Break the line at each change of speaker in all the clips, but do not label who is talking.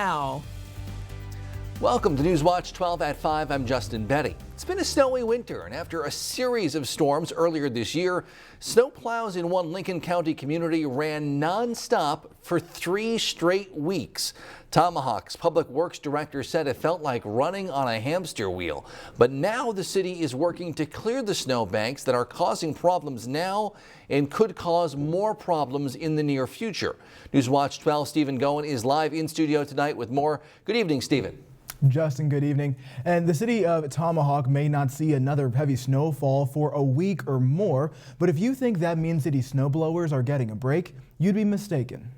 now.
Welcome to Newswatch 12 at 5. I'm Justin Betty. It's been a snowy winter, and after a series of storms earlier this year, snowplows in one Lincoln County community ran nonstop for 3 straight weeks. Tomahawk's Public Works Director said it felt like running on a hamster wheel. But now the city is working to clear the snowbanks that are causing problems now and could cause more problems in the near future. Newswatch 12 Stephen Goen is live in studio tonight with more. Good evening, Stephen.
Justin, good evening. And the city of Tomahawk may not see another heavy snowfall for a week or more, but if you think that means city snowblowers are getting a break, you'd be mistaken.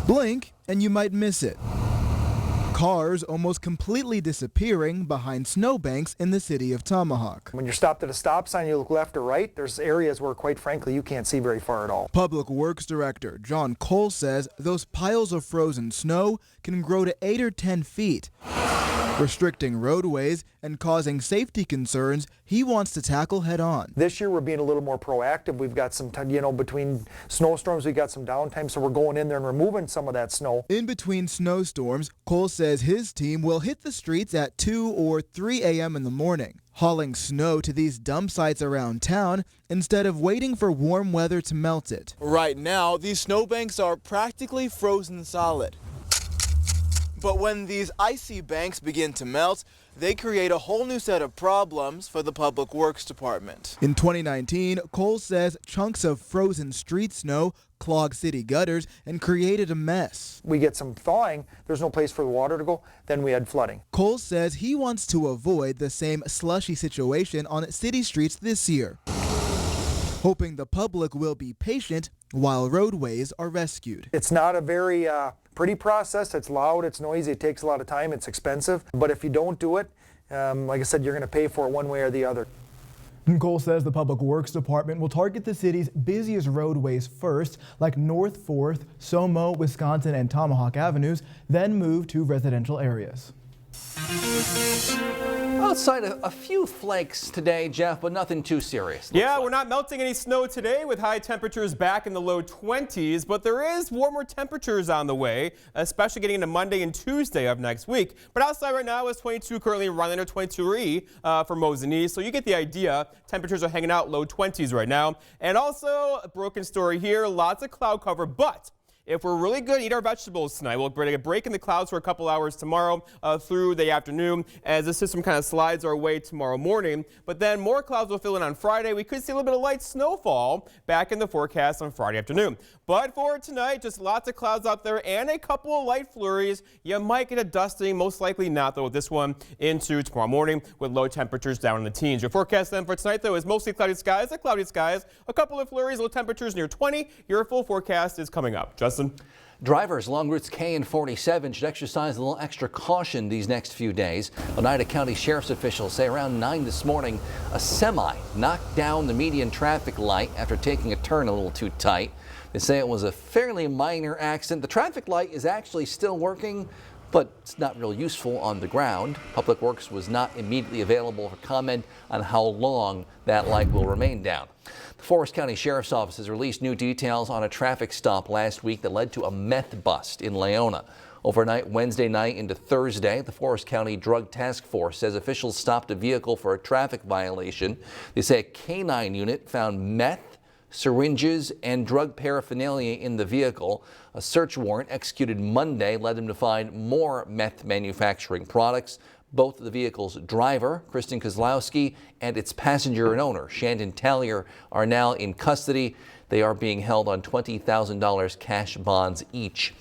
Blink and you might miss it. Cars almost completely disappearing behind snowbanks in the city of Tomahawk.
When you're stopped at a stop sign, you look left or right, there's areas where, quite frankly, you can't see very far at all.
Public Works Director John Cole says those piles of frozen snow can grow to 8 or 10 feet. Restricting roadways and causing safety concerns he wants to tackle head on.
This year we're being a little more proactive. We've got some time, between snowstorms we got some downtime, so we're going in there and removing some of that snow.
In between snowstorms, Cole says his team will hit the streets at 2 or 3 a.m. in the morning, hauling snow to these dump sites around town instead of waiting for warm weather to melt it. Right now, these snowbanks are practically frozen solid. But when these icy banks begin to melt, they create a whole new set of problems for the Public Works Department. In 2019, Cole says chunks of frozen street snow clogged city gutters and created a mess.
We get some thawing, there's no place for the water to go, then we had flooding.
Cole says he wants to avoid the same slushy situation on city streets this year, hoping the public will be patient while roadways are rescued.
It's not a very pretty process. It's loud, it's noisy, it takes a lot of time, it's expensive. But if you don't do it, like I said, you're going to pay for it one way or the other.
Cole says the Public Works Department will target the city's busiest roadways first, like North 4th, Somo, Wisconsin, and Tomahawk Avenues, then move to residential areas.
Outside a few flakes today, Jeff, but nothing too serious.
Yeah, we're not melting any snow today with high temperatures back in the low 20s, but there is warmer temperatures on the way, especially getting into Monday and Tuesday of next week. But outside right now is 22, currently running under 22 for Mosinee, so you get the idea. Temperatures are hanging out low 20s right now. And also, a broken story here, lots of cloud cover, but if we're really good, eat our vegetables tonight. We'll get a break in the clouds for a couple hours tomorrow through the afternoon as the system kind of slides our way tomorrow morning. But then more clouds will fill in on Friday. We could see a little bit of light snowfall back in the forecast on Friday afternoon. But for tonight, just lots of clouds out there and a couple of light flurries. You might get a dusting, most likely not, though, with this one into tomorrow morning with low temperatures down in the teens. Your forecast then for tonight, though, is mostly cloudy skies, a couple of flurries, low temperatures near 20. Your full forecast is coming up. Justin?
Drivers along routes K and 47 should exercise a little extra caution these next few days. Oneida County Sheriff's officials say around 9 this morning, a semi knocked down the median traffic light after taking a turn a little too tight. They say it was a fairly minor accident. The traffic light is actually still working, but it's not real useful on the ground. Public Works was not immediately available for comment on how long that light will remain down. The Forest County Sheriff's Office has released new details on a traffic stop last week that led to a meth bust in Leona. Overnight Wednesday night into Thursday, the Forest County Drug Task Force says officials stopped a vehicle for a traffic violation. They say a canine unit found meth, syringes, and drug paraphernalia in the vehicle. A search warrant executed Monday led them to find more meth manufacturing products. Both the vehicle's driver, Kristen Kozlowski, and its passenger and owner, Shandon Tallier, are now in custody. They are being held on $20,000 cash bonds each.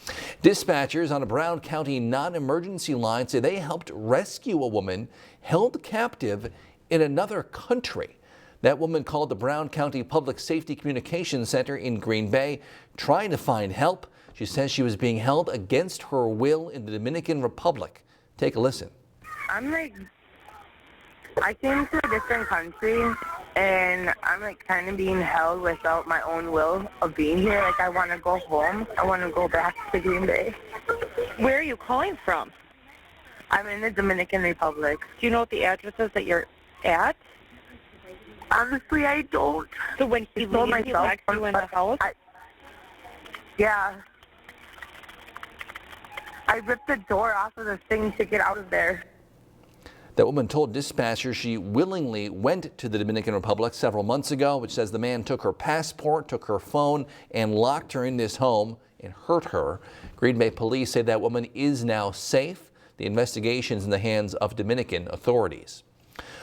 Dispatchers on a Brown County non-emergency line say they helped rescue a woman held captive in another country. That woman called the Brown County Public Safety Communications Center in Green Bay, trying to find help. She says she was being held against her will in the Dominican Republic. Take a listen.
I came to a different country, and I'm kind of being held without my own will of being here. I want to go home. I want to go back to Green Bay.
Where are you calling from?
I'm in the Dominican Republic.
Do you know what the address is that you're at?
Honestly, I don't.
So when he leaves, he locks you in the house?
Yeah. I ripped the door off of the thing to get out of there.
That woman told dispatchers she willingly went to the Dominican Republic several months ago, which says the man took her passport, took her phone, and locked her in this home and hurt her. Green Bay police say that woman is now safe. The investigation is in the hands of Dominican authorities.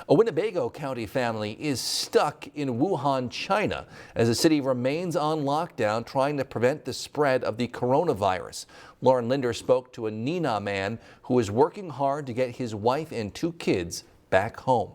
A Winnebago County family is stuck in Wuhan, China, as the city remains on lockdown trying to prevent the spread of the coronavirus. Lauren Linder spoke to a Neenah man who is working hard to get his wife and 2 kids back home.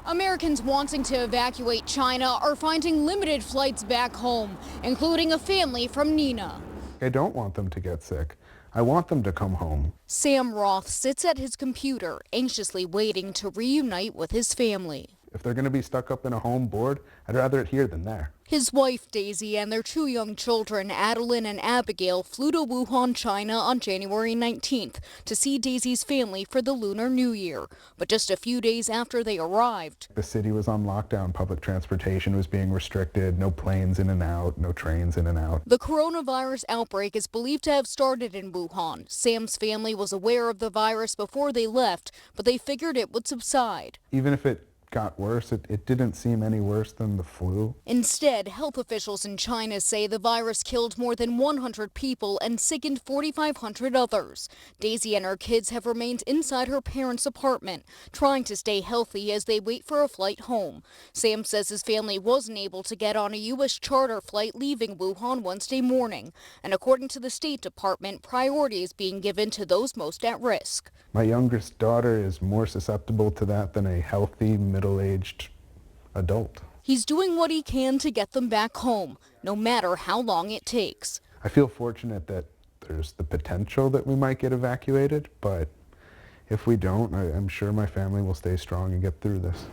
Americans wanting to evacuate China are finding limited flights back home, including a family from Neenah.
I don't want them to get sick. I want them to come home.
Sam Roth sits at his computer, anxiously waiting to reunite with his family.
If they're going to be stuck up in a home bored, I'd rather it here than there.
His wife, Daisy, and their 2 young children, Adeline and Abigail, flew to Wuhan, China on January 19th to see Daisy's family for the Lunar New Year. But just a few days after they arrived,
The city was on lockdown. Public transportation was being restricted. No planes in and out, no trains in and out.
the coronavirus outbreak is believed to have started in Wuhan. Sam's family was aware of the virus before they left, but they figured it would subside.
Even if it got worse, it didn't seem any worse than the flu.
Instead, health officials in China say the virus killed more than 100 people and sickened 4,500 others. Daisy and her kids have remained inside her parents' apartment, trying to stay healthy as they wait for a flight home. Sam says his family wasn't able to get on a U.S. charter flight leaving Wuhan Wednesday morning. And according to the State Department, priority is being given to those most at risk.
My youngest daughter is more susceptible to that than a healthy, middle-aged adult.
He's doing what he can to get them back home, no matter how long it takes.
I feel fortunate that there's the potential that we might get evacuated, but if we don't, I'm sure my family will stay strong and get through this.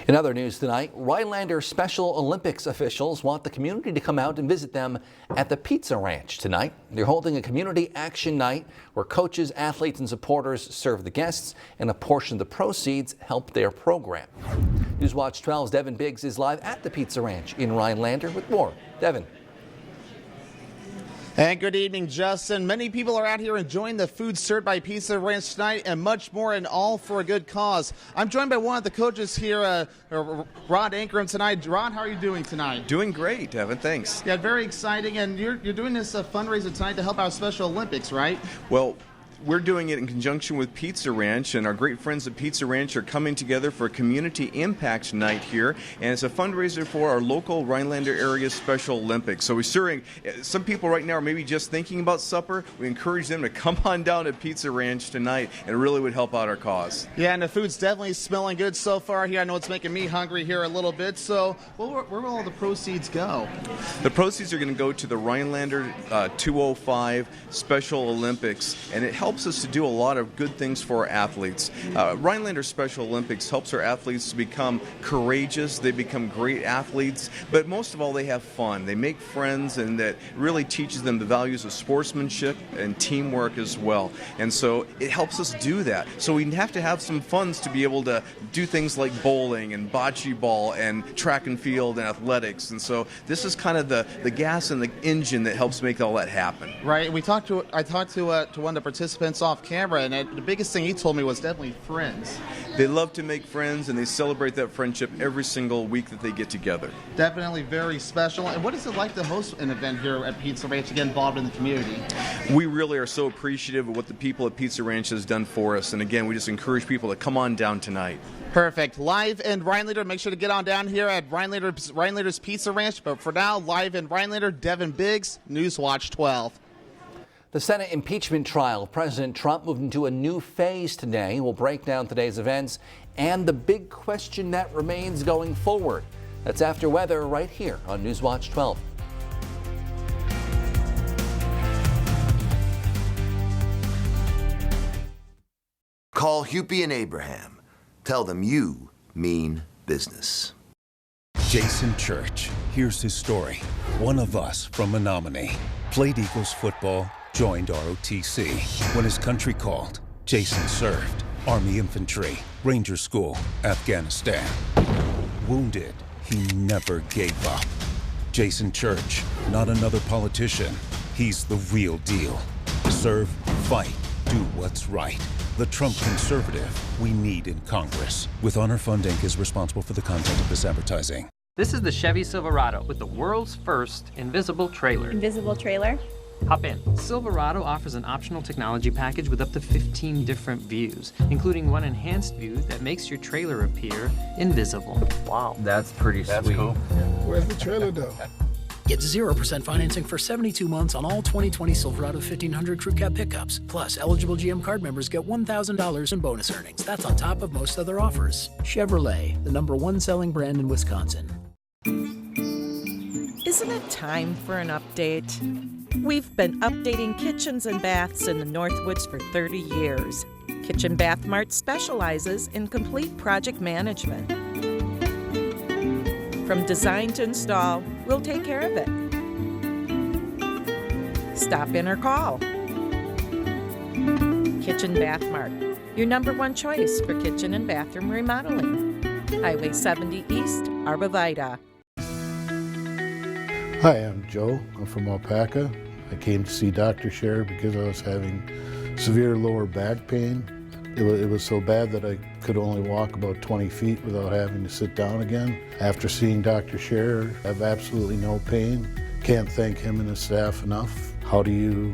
In other news tonight, Rhinelander Special Olympics officials want the community to come out and visit them at the Pizza Ranch tonight. They're holding a community action night where coaches, athletes, and supporters serve the guests, and a portion of the proceeds help their program. Newswatch 12's Devin Biggs is live at the Pizza Ranch in Rhinelander with more. Devin.
And good evening, Justin. Many people are out here enjoying the food served by Pizza Ranch tonight and much more, and all for a good cause. I'm joined by one of the coaches here, Rod Ankrum, tonight. Rod, how are you doing tonight?
Doing great, Devin. Thanks.
Yeah, very exciting. And you're doing this fundraiser tonight to help out Special Olympics, right?
Well, we're doing it in conjunction with Pizza Ranch, and our great friends at Pizza Ranch are coming together for a community impact night here, and it's a fundraiser for our local Rhinelander area Special Olympics. So we're serving, some people right now are maybe just thinking about supper. We encourage them to come on down to Pizza Ranch tonight, and it really would help out our cause.
Yeah, and the food's definitely smelling good so far here. I know it's making me hungry here a little bit. So where will all the proceeds go?
The proceeds are going to go to the Rhinelander 205 Special Olympics, and it helps us to do a lot of good things for our athletes. Rhinelander Special Olympics helps our athletes to become courageous. They become great athletes, but most of all, they have fun. They make friends, and that really teaches them the values of sportsmanship and teamwork as well. And so it helps us do that. So we have to have some funds to be able to do things like bowling and bocce ball and track and field and athletics. And so this is kind of the gas and the engine that helps make all that happen.
Right. I talked to one of the participants off camera, and the biggest thing he told me was definitely friends.
They love to make friends, and they celebrate that friendship every single week that they get together.
Definitely very special. And what is it like to host an event here at Pizza Ranch to get involved in the community?
We really are so appreciative of what the people at Pizza Ranch has done for us, and again, we just encourage people to come on down tonight.
Perfect. Live in Rhinelander. Make sure to get on down here at Rhinelander's Pizza Ranch. But for now, live in Rhinelander, Devin Biggs, Newswatch 12.
The Senate impeachment trial of President Trump moved into a new phase today. We'll break down today's events and the big question that remains going forward. That's after weather right here on Newswatch 12.
Call Hupy and Abraham. Tell them you mean business.
Jason Church. Here's his story. One of us from Menominee. Played Eagles football, joined ROTC. When his country called, Jason served. Army Infantry, Ranger School, Afghanistan. Wounded, he never gave up. Jason Church, not another politician. He's the real deal. Serve, fight, do what's right. The Trump conservative we need in Congress. With Honor Fund Inc. is responsible for the content of this advertising.
This is the Chevy Silverado with the world's first invisible trailer.
Invisible trailer?
Hop in. Silverado offers an optional technology package with up to 15 different views, including one enhanced view that makes your trailer appear invisible.
Wow, that's pretty sweet. Cool.
Where's the trailer though?
Get 0% financing for 72 months on all 2020 Silverado 1500 Crew Cab pickups. Plus, eligible GM card members get $1,000 in bonus earnings. That's on top of most other offers. Chevrolet, the #1 selling brand in Wisconsin.
Isn't it time for an update? We've been updating kitchens and baths in the Northwoods for 30 years. Kitchen Bath Mart specializes in complete project management. From design to install, we'll take care of it. Stop in or call. Kitchen Bath Mart, your #1 choice for kitchen and bathroom remodeling. Highway 70 East, Arborvita.
Hi, I'm Joe. I'm from Alpaca. I came to see Dr. Scher because I was having severe lower back pain. It was so bad that I could only walk about 20 feet without having to sit down again. After seeing Dr. Scher, I have absolutely no pain. Can't thank him and his staff enough. How do you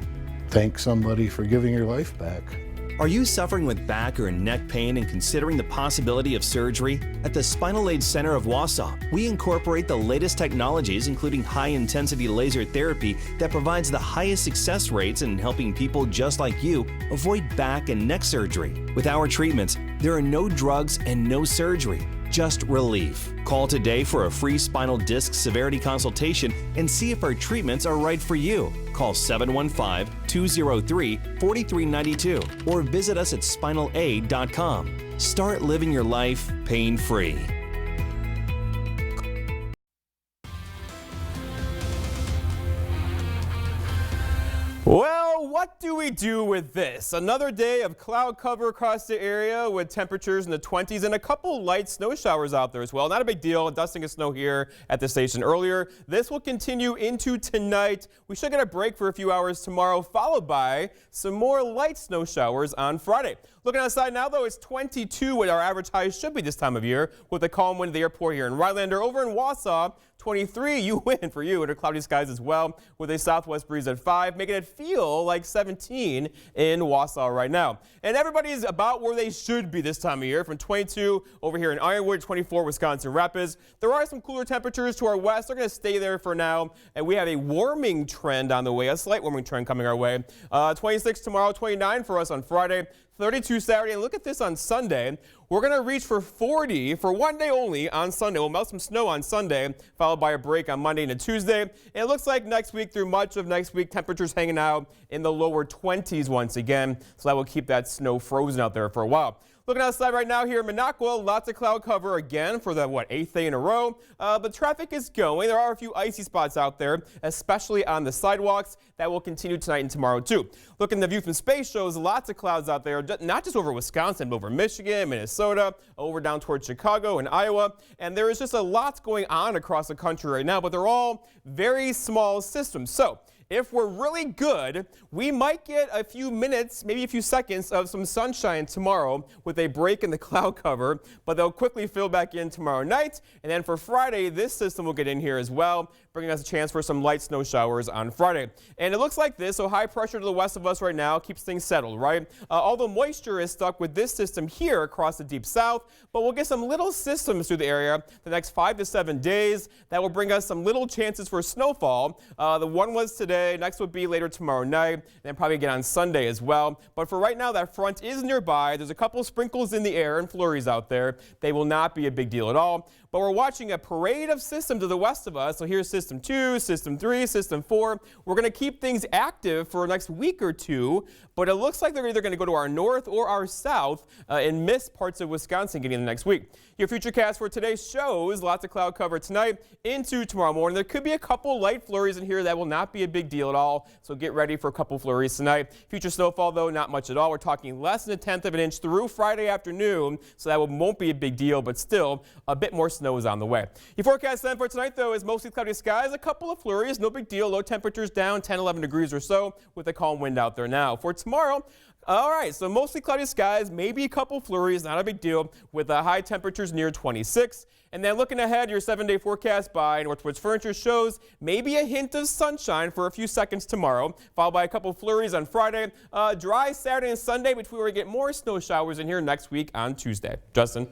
thank somebody for giving your life back?
Are you suffering with back or neck pain and considering the possibility of surgery? At the Spinal Aid Center of Wausau, we incorporate the latest technologies, including high-intensity laser therapy that provides the highest success rates in helping people just like you avoid back and neck surgery. With our treatments, there are no drugs and no surgery, just relief. Call today for a free spinal disc severity consultation and see if our treatments are right for you. Call 715-203-4392 or visit us at spinalaid.com. Start living your life pain-free.
Well, what do we do with this? Another day of cloud cover across the area with temperatures in the 20s and a couple light snow showers out there as well. Not a big deal. Dusting of snow here at the station earlier. This will continue into tonight. We should get a break for a few hours tomorrow, followed by some more light snow showers on Friday. Looking outside now, though, it's 22, what our average high should be this time of year, with a calm wind at the airport here in Rhinelander. Over in Wausau, 23, you win for you under cloudy skies as well, with a southwest breeze at 5, making it feel like 17 in Wausau right now. And everybody's about where they should be this time of year, from 22 over here in Ironwood, 24 Wisconsin Rapids. There are some cooler temperatures to our west. They're going to stay there for now, and we have a warming trend on the way, a slight warming trend coming our way. 26 tomorrow, 29 for us on Friday. 32 Saturday, and look at this on Sunday. We're going to reach for 40 for one day only on Sunday. We'll melt some snow on Sunday, followed by a break on Monday and Tuesday. And it looks like next week, through much of next week, temperatures hanging out in the lower 20s once again. So that will keep that snow frozen out there for a while. Looking outside right now here in Minocqua, lots of cloud cover again for the, 8th day in a row. But traffic is going. There are a few icy spots out there, especially on the sidewalks. That will continue tonight and tomorrow, too. Looking at the view from space shows lots of clouds out there, not just over Wisconsin, but over Michigan, Minnesota, over down towards Chicago and Iowa. And there is just a lot going on across the country right now, but they're all very small systems. So if we're really good, we might get a few minutes, maybe a few seconds of some sunshine tomorrow with a break in the cloud cover, but they'll quickly fill back in tomorrow night. And then for Friday, this system will get in here as well, bringing us a chance for some light snow showers on Friday. And it looks like this, so high pressure to the west of us right now keeps things settled, right? All the moisture is stuck with this system here across the deep south, but we'll get some little systems through the area the next 5 to 7 days that will bring us some little chances for snowfall. The one was today. Next would be later tomorrow night, and then probably again on Sunday as well. But for right now, that front is nearby. There's a couple sprinkles in the air and flurries out there. They will not be a big deal at all. But we're watching a parade of systems to the west of us. So here's System 2, System 3, System 4. We're going to keep things active for the next week or two, but it looks like they're either going to go to our north or our south and miss parts of Wisconsin getting the next week. Your futurecast for today shows lots of cloud cover tonight into tomorrow morning. There could be a couple light flurries in here that will not be a big deal at all, so get ready for a couple flurries tonight. Future snowfall, though, not much at all. We're talking less than 1/10 of an inch through Friday afternoon, so that won't be a big deal, but still, a bit more snow is on the way. Your forecast then for tonight, though, is mostly cloudy skies, a couple of flurries, no big deal. Low temperatures down 10, 11 degrees or so with a calm wind out there now. For tomorrow, all right, so mostly cloudy skies, maybe a couple flurries, not a big deal, with high temperatures near 26. And then looking ahead, your 7-day forecast by Northwoods Furniture shows maybe a hint of sunshine for a few seconds tomorrow, followed by a couple flurries on Friday. Dry Saturday and Sunday, before we get more snow showers in here next week on Tuesday. Justin.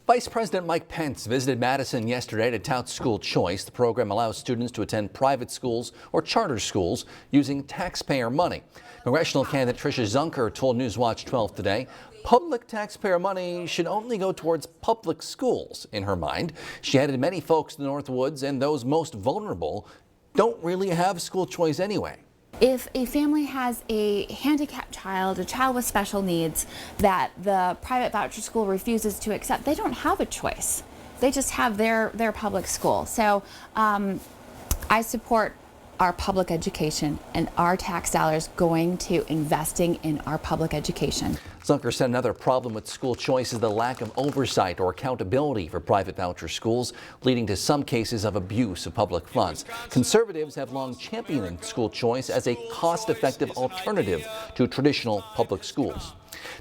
Vice President Mike Pence visited Madison yesterday to tout school choice. The program allows students to attend private schools or charter schools using taxpayer money. Congressional candidate Tricia Zunker told Newswatch 12 today, public taxpayer money should only go towards public schools, in her mind. She added many folks in the Northwoods and those most vulnerable don't really have school choice anyway.
If a family has a handicapped child, a child with special needs that the private voucher school refuses to accept, they don't have a choice. They just have their public school. So I support our public education and our tax dollars going to investing in our public education.
Zunker said another problem with school choice is the lack of oversight or accountability for private voucher schools, leading to some cases of abuse of public funds. Conservatives have long championed school choice as a cost-effective alternative to traditional public schools.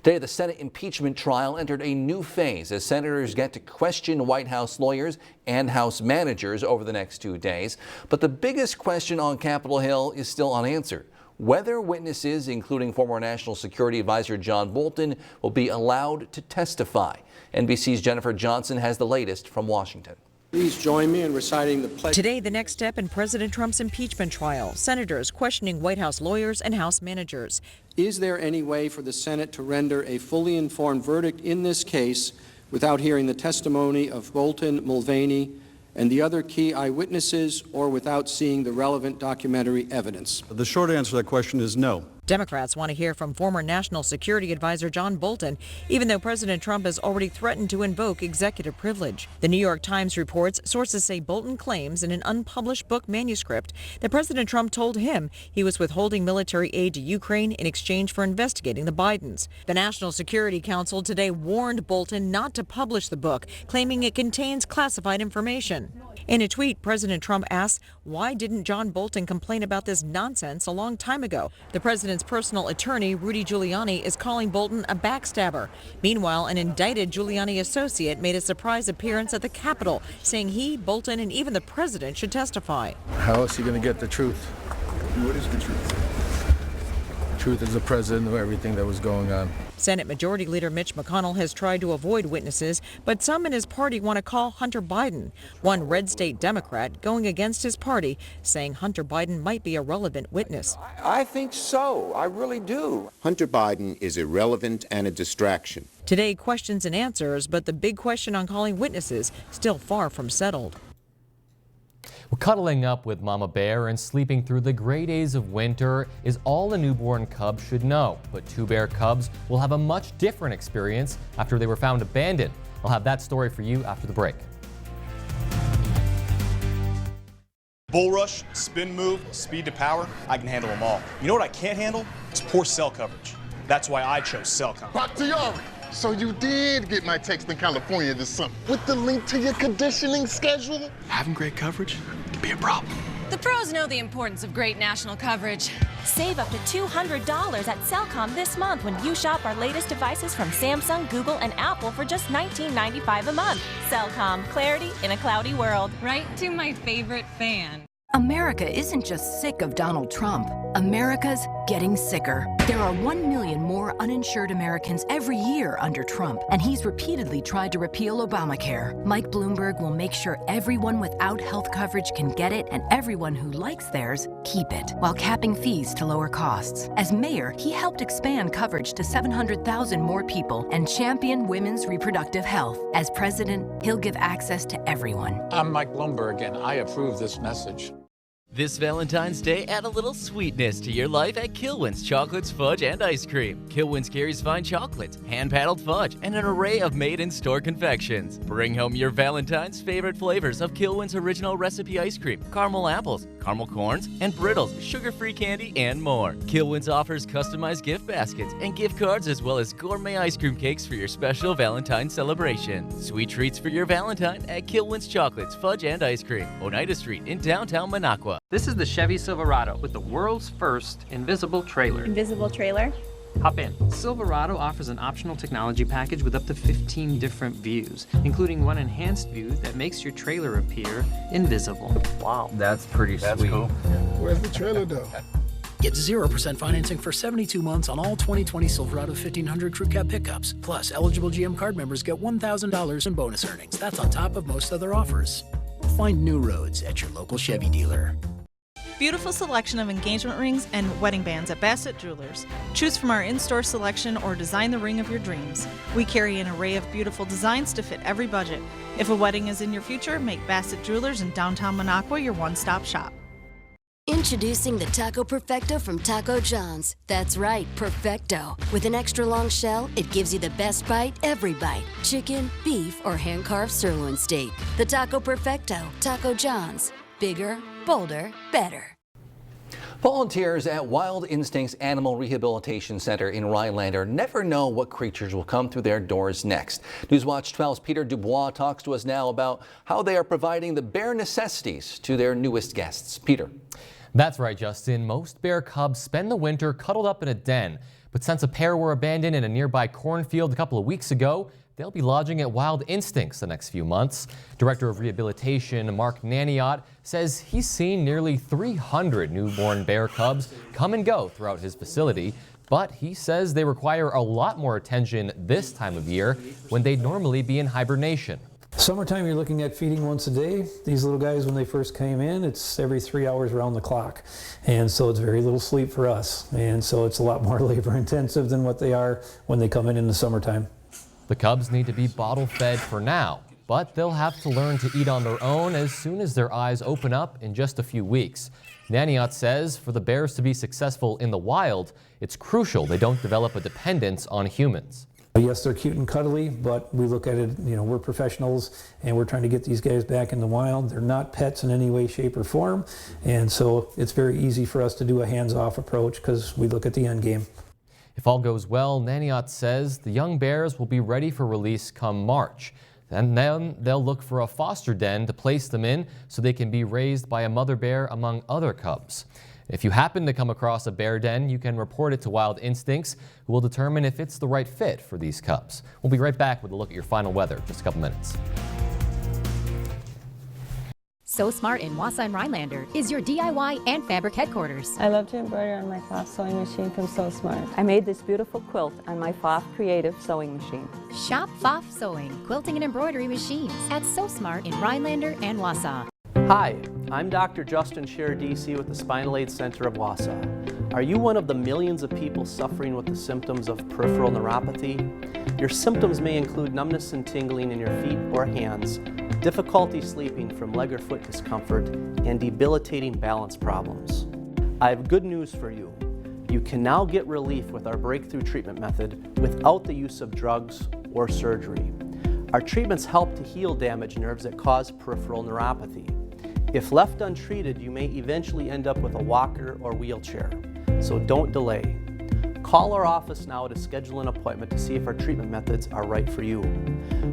Today, the Senate impeachment trial entered a new phase as senators get to question White House lawyers and House managers over the next 2 days. But the biggest question on Capitol Hill is still unanswered: whether witnesses, including former National Security Advisor John Bolton, will be allowed to testify. NBC's Jennifer Johnson has the latest from Washington.
Please join me in reciting the pledge.
Today, the next step in President Trump's impeachment trial. Senators questioning White House lawyers and House managers.
Is there any way for the Senate to render a fully informed verdict in this case without hearing the testimony of Bolton, Mulvaney, and the other key eyewitnesses, or without seeing the relevant documentary evidence?
The short answer to that question is no.
Democrats want to hear from former National Security Advisor John Bolton, even though President Trump has already threatened to invoke executive privilege. The New York Times reports sources say Bolton claims in an unpublished book manuscript that President Trump told him he was withholding military aid to Ukraine in exchange for investigating the Bidens. The National Security Council today warned Bolton not to publish the book, claiming it contains classified information. In a tweet, President Trump asked, why didn't John Bolton complain about this nonsense a long time ago? The president's personal attorney, Rudy Giuliani, is calling Bolton a backstabber. Meanwhile, an indicted Giuliani associate made a surprise appearance at the Capitol, saying he, Bolton, and even the president should testify.
How is he going to get the truth?
What is the truth?
The truth is the president knew everything that was going on.
Senate Majority Leader Mitch McConnell has tried to avoid witnesses, but some in his party want to call Hunter Biden. One red state Democrat going against his party, saying Hunter Biden might be a relevant witness.
I think so. I really do.
Hunter Biden is irrelevant and a distraction.
Today, questions and answers, but the big question on calling witnesses still far from settled.
Well, cuddling up with Mama Bear and sleeping through the gray days of winter is all a newborn cub should know. But two bear cubs will have a much different experience after they were found abandoned. I'll have that story for you after the break.
Bull rush, spin move, speed to power, I can handle them all. You know what I can't handle? It's poor cell coverage. That's why I chose Cellcom.
Bakhtiari, so you did get my text in California this summer with the link to your conditioning schedule?
Having great coverage can be a problem.
The pros know the importance of great national coverage.
Save up to $200 at Cellcom this month when you shop our latest devices from Samsung, Google, and Apple for just $19.95 a month. Cellcom, clarity in a cloudy world.
Right to my favorite fan.
America isn't just sick of Donald Trump. America's getting sicker. There are 1 million more uninsured Americans every year under Trump, and he's repeatedly tried to repeal Obamacare. Mike Bloomberg will make sure everyone without health coverage can get it, and everyone who likes theirs, keep it, while capping fees to lower costs. As mayor, he helped expand coverage to 700,000 more people and champion women's reproductive health. As president, he'll give access to everyone.
I'm Mike Bloomberg, and I approve this message.
This Valentine's Day, add a little sweetness to your life at Kilwin's Chocolates, Fudge, and Ice Cream. Kilwin's carries fine chocolates, hand-paddled fudge, and an array of made-in-store confections. Bring home your Valentine's favorite flavors of Kilwin's original recipe ice cream, caramel apples, caramel corns, and brittles, sugar-free candy, and more. Kilwins offers customized gift baskets and gift cards, as well as gourmet ice cream cakes for your special Valentine's celebration. Sweet treats for your Valentine at Kilwins Chocolates, Fudge, and Ice Cream, Oneida Street in downtown Minocqua.
This is the Chevy Silverado with the world's first invisible trailer.
Invisible trailer?
Hop in. Silverado offers an optional technology package with up to 15 different views, including one enhanced view that makes your trailer appear invisible.
Wow. That's pretty sweet. Cool.
Where's the trailer though?
Get 0% financing for 72 months on all 2020 Silverado 1500 Crew Cab pickups. Plus, eligible GM card members get $1,000 in bonus earnings. That's on top of most other offers. Find new roads at your local Chevy dealer.
Beautiful selection of engagement rings and wedding bands at Bassett Jewelers. Choose from our in-store selection or design the ring of your dreams. We carry an array of beautiful designs to fit every budget. If a wedding is in your future, make Bassett Jewelers in downtown Minocqua your one-stop shop.
Introducing the Taco Perfecto from Taco John's. That's right, Perfecto. With an extra long shell, it gives you the best bite every bite. Chicken, beef, or hand-carved sirloin steak. The Taco Perfecto, Taco John's. Bigger, bolder, better.
Volunteers at Wild Instincts Animal Rehabilitation Center in Rhinelander never know what creatures will come through their doors next. Newswatch 12's Peter Dubois talks to us now about how they are providing the bare necessities to their newest guests. Peter.
That's right, Justin. Most bear cubs spend the winter cuddled up in a den. But since a pair were abandoned in a nearby cornfield a couple of weeks ago, they'll be lodging at Wild Instincts the next few months. Director of Rehabilitation Mark Naniot says he's seen nearly 300 newborn bear cubs come and go throughout his facility, but he says they require a lot more attention this time of year when they'd normally be in hibernation.
Summertime, you're looking at feeding once a day. These little guys, when they first came in, it's every 3 hours around the clock. And so it's very little sleep for us. And so it's a lot more labor intensive than what they are when they come in the summertime.
The cubs need to be bottle fed for now, but they'll have to learn to eat on their own as soon as their eyes open up in just a few weeks. Naniot says for the bears to be successful in the wild, it's crucial they don't develop a dependence on humans.
Yes, they're cute and cuddly, but we look at it, we're professionals and we're trying to get these guys back in the wild. They're not pets in any way, shape, or form. And so it's very easy for us to do a hands-off approach because we look at the end game.
If all goes well, Naniot says the young bears will be ready for release come March. And then they'll look for a foster den to place them in so they can be raised by a mother bear among other cubs. If you happen to come across a bear den, you can report it to Wild Instincts, who will determine if it's the right fit for these cubs. We'll be right back with a look at your final weather in just a couple minutes.
So Smart in Wausau and Rhinelander is your DIY and fabric headquarters.
I love to embroider on my Pfaff sewing machine from So Smart. I made this beautiful quilt on my Pfaff Creative sewing machine.
Shop Pfaff Sewing, quilting and embroidery machines at So Smart in Rhinelander and Wausau.
Hi, I'm Dr. Justin Scherer, DC with the Spinal Aid Center of Wausau. Are you one of the millions of people suffering with the symptoms of peripheral neuropathy? Your symptoms may include numbness and tingling in your feet or hands, difficulty sleeping from leg or foot discomfort, and debilitating balance problems. I have good news for you. You can now get relief with our breakthrough treatment method without the use of drugs or surgery. Our treatments help to heal damaged nerves that cause peripheral neuropathy. If left untreated, you may eventually end up with a walker or wheelchair, so don't delay. Call our office now to schedule an appointment to see if our treatment methods are right for you.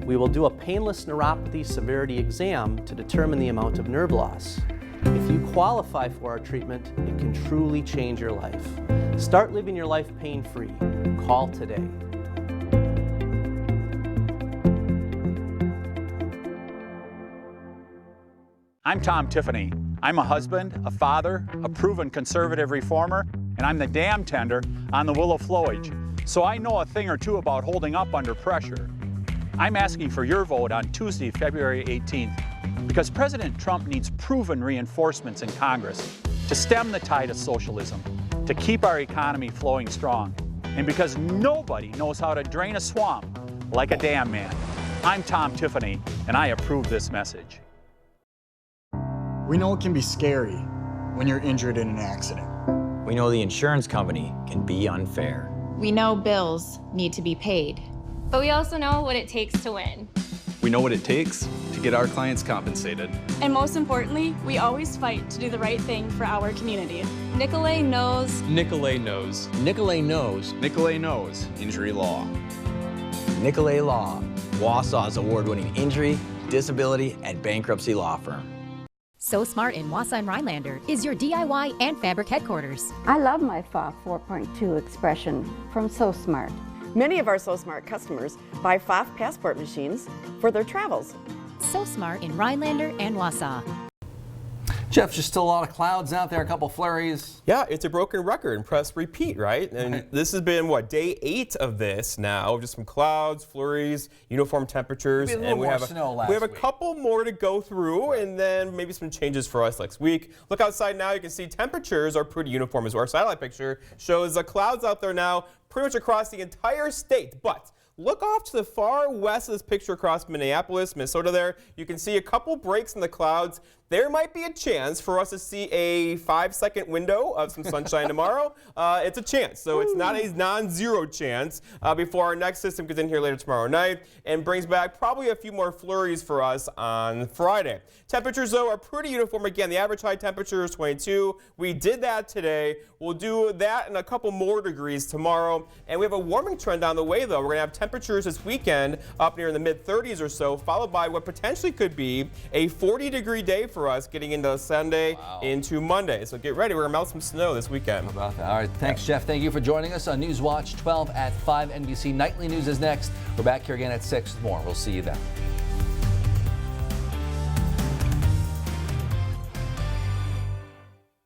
We will do a painless neuropathy severity exam to determine the amount of nerve loss. If you qualify for our treatment, it can truly change your life. Start living your life pain-free. Call today.
I'm Tom Tiffany. I'm a husband, a father, a proven conservative reformer, and I'm the dam tender on the Willow Flowage. So I know a thing or two about holding up under pressure. I'm asking for your vote on Tuesday, February 18th, because President Trump needs proven reinforcements in Congress to stem the tide of socialism, to keep our economy flowing strong, and because nobody knows how to drain a swamp like a dam man. I'm Tom Tiffany, and I approve this message.
We know it can be scary when you're injured in an accident.
We know the insurance company can be unfair.
We know bills need to be paid.
But we also know what it takes to win.
We know what it takes to get our clients compensated.
And most importantly, we always fight to do the right thing for our community. Nicolay knows.
Nicolay knows.
Nicolay knows.
Nicolay knows injury law.
Nicolay Law, Wausau's award-winning injury, disability, and bankruptcy law firm.
So Smart in Wausau and Rhinelander is your DIY and fabric headquarters.
I love my FA 4.2 expression from So Smart.
Many of our So Smart customers buy FOF passport machines for their travels.
So Smart in Rhinelander and Wausau.
Jeff, just still a lot of clouds out there, a couple flurries.
Yeah, it's a broken record and press repeat, right? And this has been, what, day 8 of this now, just some clouds, flurries, uniform temperatures.
And we have a
couple more to go through, and then maybe some changes for us next week. Look outside now, you can see temperatures are pretty uniform as well. Our satellite picture shows the clouds out there now pretty much across the entire state, but look off to the far west of this picture across Minneapolis, Minnesota there. You can see a couple breaks in the clouds. There might be a chance for us to see a 5-second window of some sunshine tomorrow. It's a chance, so it's not a non-zero chance before our next system gets in here later tomorrow night and brings back probably a few more flurries for us on Friday. Temperatures, though, are pretty uniform. Again, the average high temperature is 22. We did that today. We'll do that and a couple more degrees tomorrow. And we have a warming trend on the way, though. We're going to have temperatures this weekend up near the mid-30s or so, followed by what potentially could be a 40-degree day for us getting into Sunday into Monday. So get ready. We're going to melt some snow this weekend.
How about that? All right. Thanks, Jeff. Thank you for joining us on Newswatch 12 at 5. NBC Nightly News is next. We're back here again at 6 with more. We'll see you then.